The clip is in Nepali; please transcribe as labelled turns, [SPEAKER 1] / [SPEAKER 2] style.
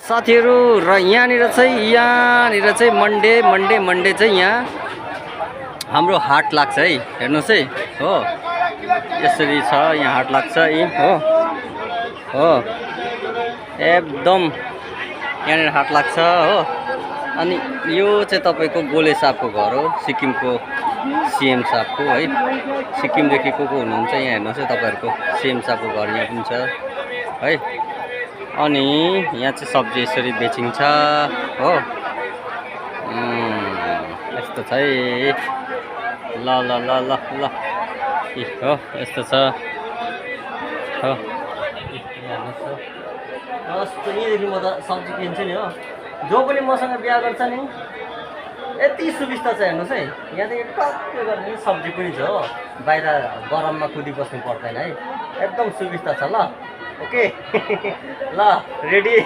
[SPEAKER 1] साथीहरू र यहाँनिर चाहिँ मन्डे चाहिँ यहाँ हाम्रो हाट लाग्छ है। हेर्नुहोस् है, हो यसरी छ यहाँ हाट लाग्छ है। हो एकदम यहाँनिर हाट लाग्छ हो। अनि यो चाहिँ तपाईँको गोले साहबको घर हो, सिक्किमको सीएम साहबको है। सिक्किमदेखि को हुनुहुन्छ यहाँ हेर्नुहोस् है, तपाईँहरूको सीएम साहबको घर यहाँ पनि छ है। अनि यहाँ चाहिँ सब्जी यसरी बेचिन्छ हो। यस्तो छ है। ल ल ल ल ल हो यस्तो छ हो। कस्तो यहीँदेखि म त सब्जी किन्छु नि हो। जो पनि मसँग बिहा गर्छ नि यति सुविस्ता छ हेर्नुहोस् है। यहाँदेखि टक्कै गर्ने सब्जी पनि छ हो, बाहिर गरममा कुदिबस्नु पर्दैन है। एकदम सुविस्ता छ। ल ओके ल रेडी।